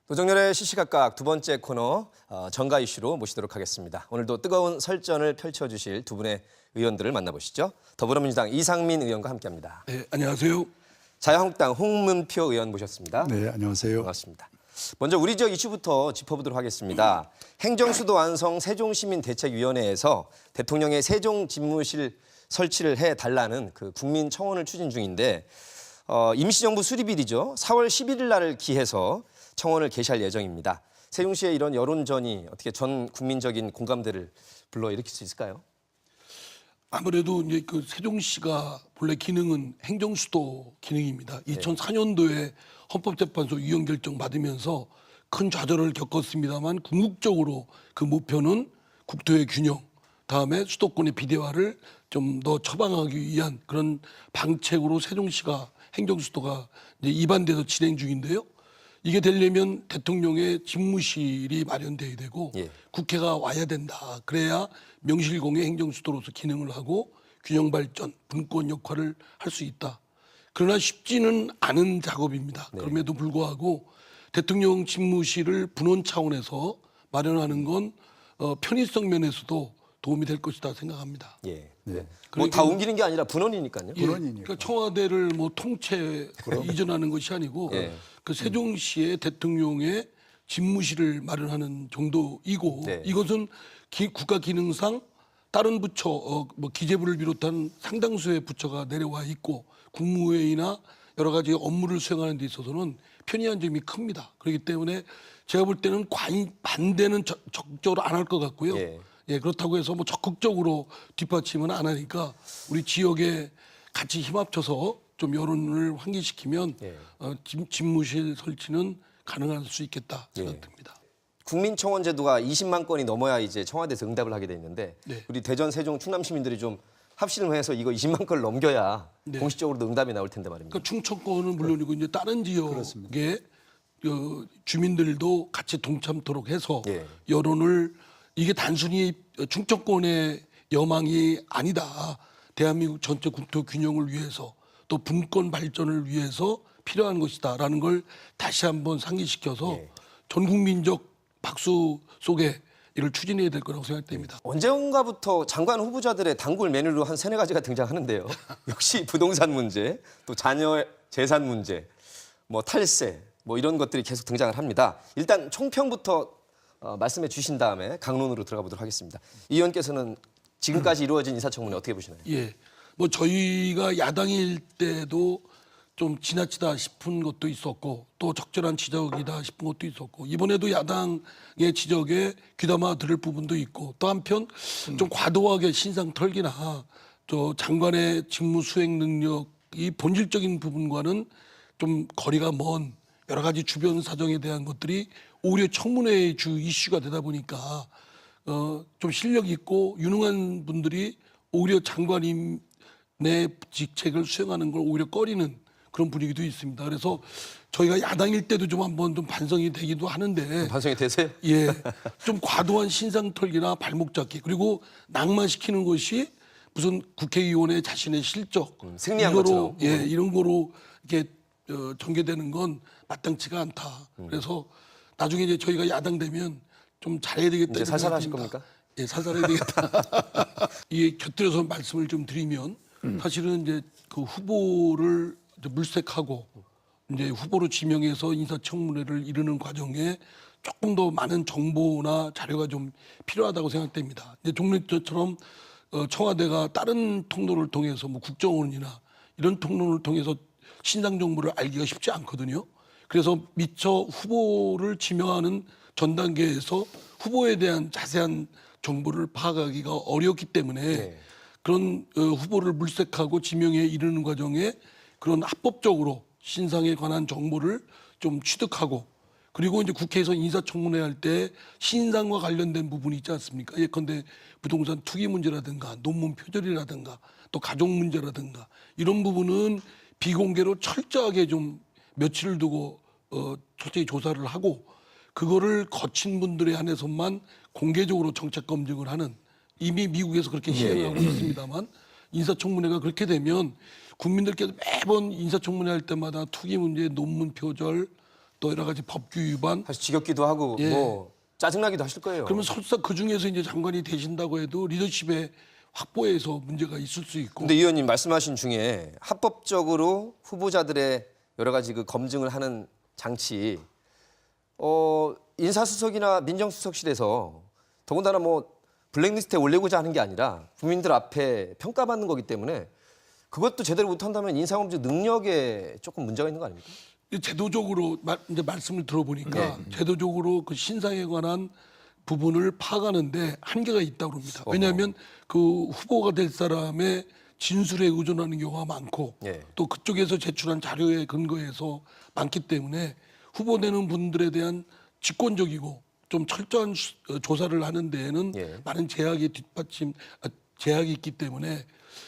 노정렬의 시시각각 두 번째 코너 정가 이슈로 모시도록 하겠습니다. 오늘도 뜨거운 설전을 펼쳐주실 두 분의 의원들을 만나보시죠. 더불어민주당 이상민 의원과 함께합니다. 네, 안녕하세요. 자유한국당 홍문표 의원 모셨습니다. 네, 안녕하세요. 반갑습니다. 먼저 우리 지역 이슈부터 짚어보도록 하겠습니다. 행정수도 완성 세종시민대책위원회에서 대통령의 세종집무실 설치를 해달라는 그 국민청원을 추진 중인데 임시정부 수립일이죠. 4월 11일 날을 기해서 청원을 개시할 예정입니다. 세종시의 이런 여론전이 어떻게 전 국민적인 공감대를 불러일으킬 수 있을까요? 아무래도 이제 그 세종시가 본래 기능은 행정수도 기능입니다. 2004년도에 헌법재판소 위헌 결정 받으면서 큰 좌절을 겪었습니다만 궁극적으로 그 목표는 국토의 균형, 다음에 수도권의 비대화를 좀 더 처방하기 위한 그런 방책으로 세종시가 행정수도가 이제 입안돼서 진행 중인데요. 이게 되려면 대통령의 집무실이 마련돼야 되고 국회가 와야 된다. 그래야 명실공히 행정수도로서 기능을 하고 균형 발전, 분권 역할을 할 수 있다. 그러나 쉽지는 않은 작업입니다. 그럼에도 불구하고 대통령 집무실을 분원 차원에서 마련하는 건 편의성 면에서도 도움이 될 것이다 생각합니다. 예. 뭐 다 옮기는 게 아니라 분원이니까요. 그러니까 청와대를 뭐 통째 이전하는 것이 아니고 그 세종시의 대통령의 집무실을 마련하는 정도이고 이것은 국가 기능상 다른 부처 뭐 기재부를 비롯한 상당수의 부처가 내려와 있고 국무회의나 여러 가지 업무를 수행하는 데 있어서는 편리한 점이 큽니다. 그렇기 때문에 제가 볼 때는 반대는 적극적으로 안 할 것 같고요. 그렇다고 해서 뭐 적극적으로 뒷받침은 안 하니까 우리 지역에 같이 힘합쳐서 좀 여론을 환기시키면 집무실 설치는 가능할 수 있겠다 생각됩니다. 국민청원 제도가 20만 건이 넘어야 이제 청와대에서 응답을 하게 돼 있는데 우리 대전, 세종, 충남 시민들이 좀 합심을 해서 이거 20만 건을 넘겨야 공식적으로도 응답이 나올 텐데 말입니다. 그러니까 충청권은 물론이고 이제 다른 지역의 주민들도 같이 동참토록 해서 여론을 이게 단순히 충청권의 여망이 아니다. 대한민국 전체 국토 균형을 위해서 또 분권 발전을 위해서 필요한 것이다라는 걸 다시 한번 상기시켜서 전 국민적 박수 속에 이를 추진해야 될 거라고 생각됩니다. 언젠가부터 장관 후보자들의 단골 메뉴로 한 세네 가지가 등장하는데요. 역시 부동산 문제, 또 자녀 재산 문제, 뭐 탈세, 뭐 이런 것들이 계속 등장을 합니다. 일단 총평부터 말씀해 주신 다음에 강론으로 들어가 보도록 하겠습니다. 이 의원께서는 지금까지 이루어진 인사청문회 어떻게 보시나요? 뭐 저희가 야당일 때도 좀 지나치다 싶은 것도 있었고 또 적절한 지적이다 싶은 것도 있었고 이번에도 야당의 지적에 귀담아 들을 부분도 있고 또 한편 좀 과도하게 신상 털기나 또 장관의 직무 수행 능력이 본질적인 부분과는 좀 거리가 먼 여러 가지 주변 사정에 대한 것들이 오히려 청문회의 주 이슈가 되다 보니까 좀 실력 있고 유능한 분들이 오히려 장관님의 직책을 수행하는 걸 오히려 꺼리는 그런 분위기도 있습니다. 그래서 저희가 야당일 때도 좀 한번 좀 반성이 되기도 하는데 반성이 되세요? 좀 과도한 신상 털기나 발목 잡기 그리고 낭만시키는 것이 무슨 국회의원의 자신의 실적 승리한 것처럼 이런 거로 이렇게 전개되는 건 마땅치가 않다. 그래서 나중에 이제 저희가 야당 되면 좀 잘해야 되겠다. 이제 살살하실 겁니까? 살살해야 되겠다. 이게 곁들여서 말씀을 좀 드리면 사실은 이제 그 후보를 이제 물색하고 이제 후보로 지명해서 인사청문회를 이루는 과정에 조금 더 많은 정보나 자료가 좀 필요하다고 생각됩니다. 이제 종래처럼 청와대가 다른 통로를 통해서 뭐 국정원이나 이런 통로를 통해서 신상 정보를 알기가 쉽지 않거든요. 그래서 미처 후보를 지명하는 전 단계에서 후보에 대한 자세한 정보를 파악하기가 어렵기 때문에 그런 후보를 물색하고 지명에 이르는 과정에 그런 합법적으로 신상에 관한 정보를 좀 취득하고 그리고 이제 국회에서 인사청문회 할 때 신상과 관련된 부분이 있지 않습니까? 예컨대 부동산 투기 문제라든가 논문 표절이라든가 또 가족 문제라든가 이런 부분은 비공개로 철저하게 좀 며칠을 두고 철저히 조사를 하고 그거를 거친 분들에 한해서만 공개적으로 정책 검증을 하는 이미 미국에서 그렇게 시행하고 있습니다만 인사청문회가 그렇게 되면 국민들께서 매번 인사청문회 할 때마다 투기 문제, 논문 표절, 또 여러 가지 법규 위반. 사실 지겹기도 하고 예. 뭐 짜증나기도 하실 거예요. 그러면 설사 그 중에서 이제 장관이 되신다고 해도 리더십의 확보에서 문제가 있을 수 있고. 근데 의원님 말씀하신 중에 합법적으로 후보자들의 여러 가지 그 검증을 하는 장치, 인사수석이나 민정수석실에서 더군다나 뭐 블랙리스트에 올리고자 하는 게 아니라 국민들 앞에 평가받는 거기 때문에 그것도 제대로 못한다면 인사검증 능력에 조금 문제가 있는 거 아닙니까? 제도적으로 이제 말씀을 들어보니까 네. 제도적으로 그 신상에 관한 부분을 파악하는데 한계가 있다고 합니다. 왜냐하면 그 후보가 될 사람의 진술에 의존하는 경우가 많고 예. 또 그쪽에서 제출한 자료에 근거해서 많기 때문에 후보되는 분들에 대한 직권적이고 좀 철저한 조사를 하는 데에는 예. 많은 제약이 있기 때문에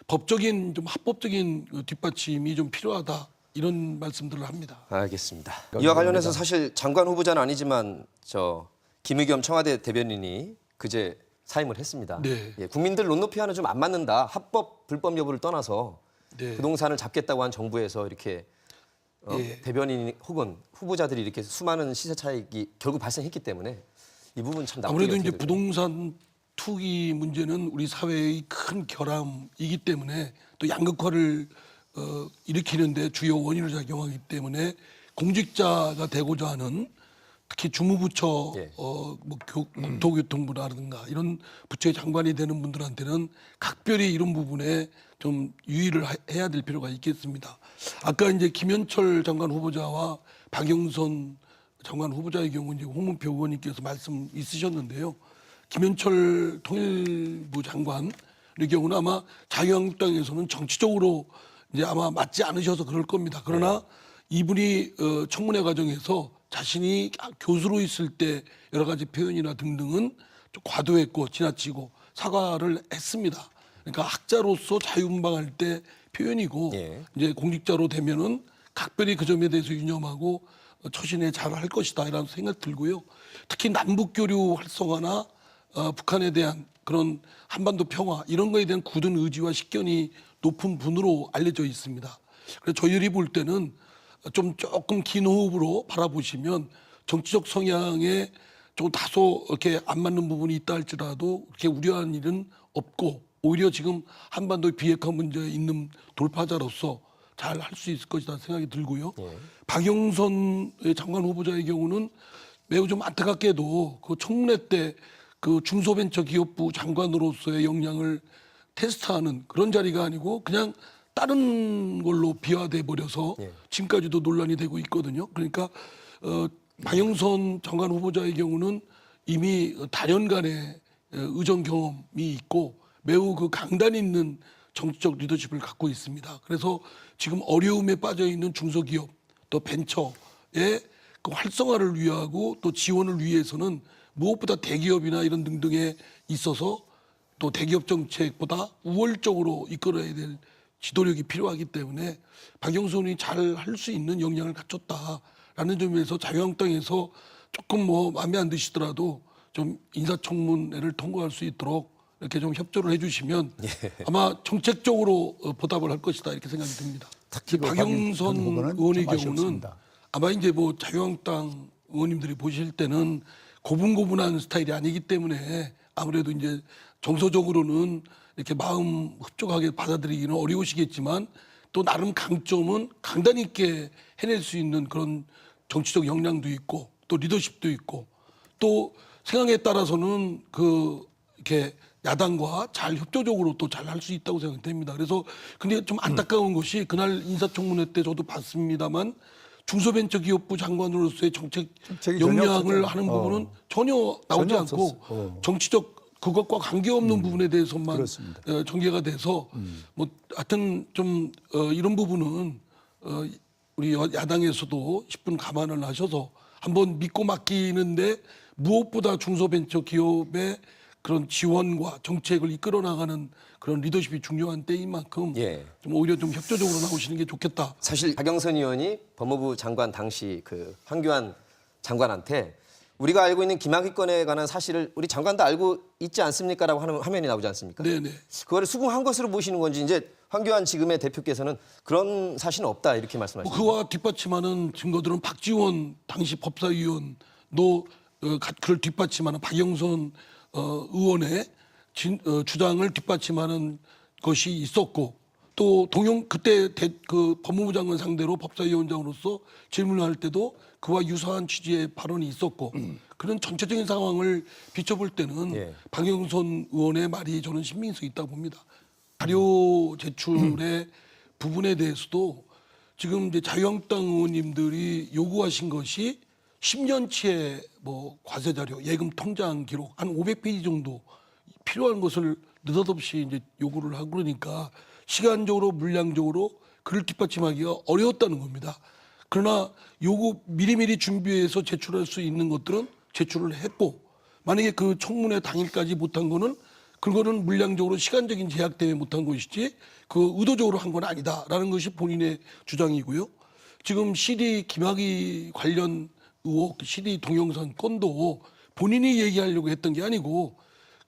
법적인 좀 합법적인 그 뒷받침이 좀 필요하다 이런 말씀들을 합니다. 알겠습니다. 이와 관련해서 사실 장관 후보자는 아니지만 김의겸 청와대 대변인이 그제 사임을 했습니다. 네. 예, 국민들 눈높이와는 좀 안 맞는다. 합법 불법 여부를 떠나서 네. 부동산을 잡겠다고 한 정부에서 이렇게 예. 대변인 혹은 후보자들이 이렇게 수많은 시세 차익이 결국 발생했기 때문에 이 부분 참 나쁘게 아무래도 이제 어떻게 될까요? 부동산 투기 문제는 우리 사회의 큰 결함이기 때문에 또 양극화를 일으키는데 주요 원인을 작용하기 때문에 공직자가 되고자 하는 특히 주무부처 예. 뭐 국토교통부라든가 이런 부처의 장관이 되는 분들한테는 각별히 이런 부분에 좀 유의를 해야 될 필요가 있겠습니다. 아까 이제 김현철 장관 후보자와 박영선 장관 후보자의 경우 이제 홍문표 의원님께서 말씀 있으셨는데요. 김현철 통일부 장관의 경우는 아마 자유한국당에서는 정치적으로 이제 아마 맞지 않으셔서 그럴 겁니다. 그러나 이분이 청문회 과정에서 자신이 교수로 있을 때 여러 가지 표현이나 등등은 좀 과도했고 지나치고 사과를 했습니다. 그러니까 학자로서 자유분방할 때 표현이고 예. 이제 공직자로 되면은 각별히 그 점에 대해서 유념하고 처신에 잘할 것이다 이라는 생각 들고요. 특히 남북 교류 활성화나 북한에 대한 그런 한반도 평화 이런 거에 대한 굳은 의지와 식견이 높은 분으로 알려져 있습니다. 그래서 저희들이 볼 때는 조금 긴 호흡으로 바라보시면 정치적 성향에 좀 다소 이렇게 안 맞는 부분이 있다 할지라도 그렇게 우려한 일은 없고 오히려 지금 한반도 비핵화 문제에 있는 돌파자로서 잘 할 수 있을 것이다 생각이 들고요. 박영선 장관 후보자의 경우는 매우 좀 안타깝게도 그 청문회 때 그 중소벤처기업부 장관으로서의 역량을 테스트하는 그런 자리가 아니고 그냥 다른 걸로 비화돼 버려서 지금까지도 논란이 되고 있거든요. 그러니까 박영선 장관 후보자의 경우는 이미 다년간의 의정 경험이 있고 매우 그 강단 있는 정치적 리더십을 갖고 있습니다. 그래서 지금 어려움에 빠져 있는 중소기업 또 벤처의 그 활성화를 위하고 또 지원을 위해서는 무엇보다 대기업이나 이런 등등에 있어서 또 대기업 정책보다 우월적으로 이끌어야 될 지도력이 필요하기 때문에 박영선이 잘 할 수 있는 역량을 갖췄다라는 점에서 자유한국당에서 조금 뭐 마음에 안 드시더라도 좀 인사청문회를 통과할 수 있도록 이렇게 좀 협조를 해주시면 아마 정책적으로 보답을 할 것이다 이렇게 생각이 듭니다. 특히 그 박영선 후보는 의원의 좀 경우는 아쉬웠습니다. 아마 이제 뭐 자유한국당 의원님들이 보실 때는 고분고분한 스타일이 아니기 때문에 아무래도 이제 정서적으로는 이렇게 마음 흡족하게 받아들이기는 어려우시겠지만 또 나름 강점은 강단 있게 해낼 수 있는 그런 정치적 역량도 있고 또 리더십도 있고 또 생각에 따라서는 그 이렇게 야당과 잘 협조적으로 또 잘 할 수 있다고 생각됩니다. 그래서 근데 좀 안타까운 것이 그날 인사청문회 때 저도 봤습니다만 중소벤처기업부 장관으로서의 정책 정책이 전혀 역량을 없었죠. 하는 부분은 전혀 나오지 전혀 않고 없었어. 정치적 그것과 관계없는 부분에 대해서만 그렇습니다. 전개가 돼서 뭐 하여튼 좀 이런 부분은 우리 야당에서도 10분 감안을 하셔서 한번 믿고 맡기는데 무엇보다 중소벤처기업의 그런 지원과 정책을 이끌어 나가는 그런 리더십이 중요한 때인 만큼 좀 오히려 좀 협조적으로 나오시는 게 좋겠다. 사실 박영선 의원이 법무부 장관 당시 그 황교안 장관한테 우리가 알고 있는 김학의 건에 관한 사실을 우리 장관도 알고 있지 않습니까라고 하는 화면이 나오지 않습니까? 네네. 그거를 수긍한 것으로 보시는 건지 이제 황교안 지금의 대표께서는 그런 사실은 없다 이렇게 뭐 말씀하십니다. 그와 뒷받침하는 증거들은 박지원 당시 법사위원도 그를 뒷받침하는 박영선 의원의 주장을 뒷받침하는 것이 있었고 또 그때 그 법무부 장관 상대로 법사위원장으로서 질문을 할 때도 그와 유사한 취지의 발언이 있었고 그런 전체적인 상황을 비춰볼 때는 예. 박영선 의원의 말이 저는 신빙성이 있다고 봅니다. 자료 제출의 부분에 대해서도 지금 이제 자유한국당 의원님들이 요구하신 것이 10년치의 뭐 과세 자료, 예금 통장 기록 한 500페이지 정도 필요한 것을 느닷없이 이제 요구를 하고 그러니까 시간적으로 물량적으로 그를 뒷받침하기가 어려웠다는 겁니다. 그러나 요구 미리미리 준비해서 제출할 수 있는 것들은 제출을 했고 만약에 그 청문회 당일까지 못한 거는 그거는 물량적으로 시간적인 제약 때문에 못한 것이지 그 의도적으로 한 건 아니다라는 것이 본인의 주장이고요. 지금 CD 김학의 관련 의혹, CD 동영상 건도 본인이 얘기하려고 했던 게 아니고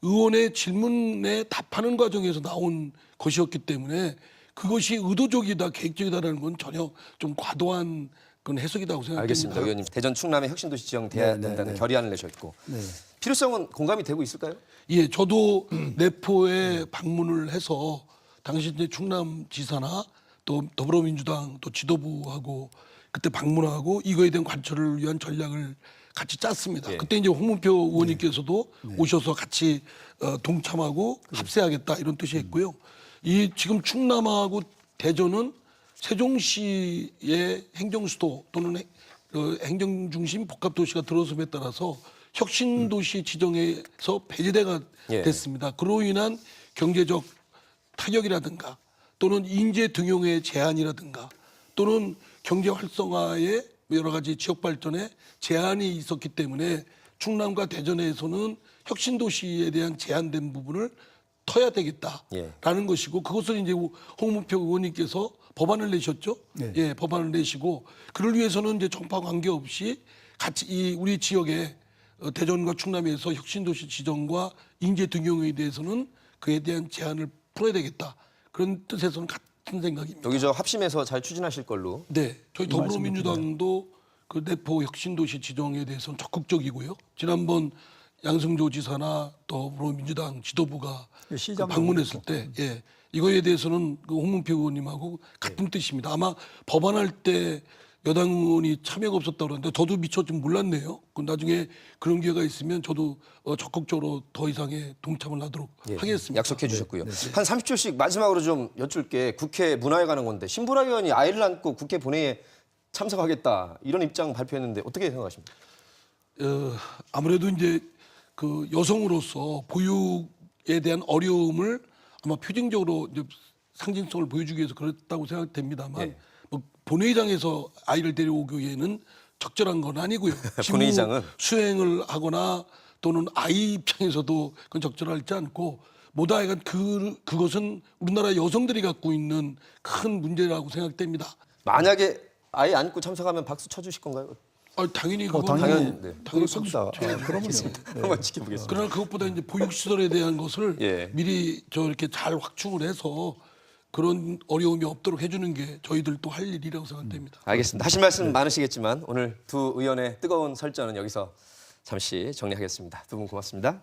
의원의 질문에 답하는 과정에서 나온 것이었기 때문에 그것이 의도적이다, 계획적이다라는 건 전혀 좀 과도한 그런 해석이라고 생각합니다. 알겠습니다, 의원님. 대전 충남의 혁신도시 지정돼야 된다는 결의안을 내셨고 필요성은 공감이 되고 있을까요? 예, 저도 내포에 방문을 해서 당시 이제 충남지사나 또 더불어민주당 또 지도부하고 그때 방문하고 이거에 대한 관철을 위한 전략을 같이 짰습니다. 예. 그때 이제 홍문표 의원님께서도 오셔서 같이 동참하고 합세하겠다 이런 뜻이었고요. 이 지금 충남하고 대전은 세종시의 행정수도 또는 행정중심 복합도시가 들어섬에 따라서 혁신도시 지정에서 배제가 예. 됐습니다. 그로 인한 경제적 타격이라든가 또는 인재 등용의 제한이라든가 또는 경제 활성화의 여러 가지 지역 발전에 제한이 있었기 때문에 충남과 대전에서는 혁신도시에 대한 제한된 부분을 터야 되겠다라는 예. 것이고 그것을 이제 홍문표 의원님께서 법안을 내셨죠. 네. 예, 법안을 내시고 그를 위해서는 이제 정파 관계없이 같이 이 우리 지역에 대전과 충남에서 혁신도시 지정과 인재 등용에 대해서는 그에 대한 제한을 풀어야 되겠다. 그런 뜻에서는 같은 생각입니다. 여기 저 합심해서 잘 추진하실 걸로. 네, 저희 더불어민주당도 그 내포 혁신도시 지정에 대해서는 적극적이고요. 지난번 양승조 지사나 더불어민주당 지도부가 그 시장도 방문했을 때, 예, 이거에 대해서는 그 홍문표 의원님하고 같은 뜻입니다. 아마 법안할 때 여당 의원이 참여가 없었다고 그러는데 저도 미처 좀 몰랐네요. 그 나중에 그런 기회가 있으면 저도 적극적으로 더 이상의 동참을 하도록 예, 하겠습니다. 약속해 주셨고요. 한 30초씩 마지막으로 좀 여쭐게 국회 문화에 관한 건데 신보라 의원이 아이를 안고 국회 본회의에 참석하겠다 이런 입장 발표했는데 어떻게 생각하십니까? 아무래도 이제 그 여성으로서 보육에 대한 어려움을 아마 표징적으로 이제 상징성을 보여주기 위해서 그랬다고 생각됩니다만 예. 뭐 본회의장에서 아이를 데려오기에는 적절한 건 아니고요. 본회의장은? 수행을 하거나 또는 아이 입장에서도 그건 적절하지 않고 뭐다 하여간 그것은 우리나라 여성들이 갖고 있는 큰 문제라고 생각됩니다. 만약에 아이 안고 참석하면 박수 쳐주실 건가요? 당연히 그건 당연히, 네. 당연히 그렇습니다. 그러면요. 한번 지켜보겠습니다. 그러나 그것보다 이제 보육 시설에 대한 것을 예. 미리 이렇게 잘 확충을 해서 그런 어려움이 없도록 해주는 게 저희들도 할 일이라고 생각됩니다. 알겠습니다. 하실 말씀 많으시겠지만 오늘 두 의원의 뜨거운 설전은 여기서 잠시 정리하겠습니다. 두 분 고맙습니다.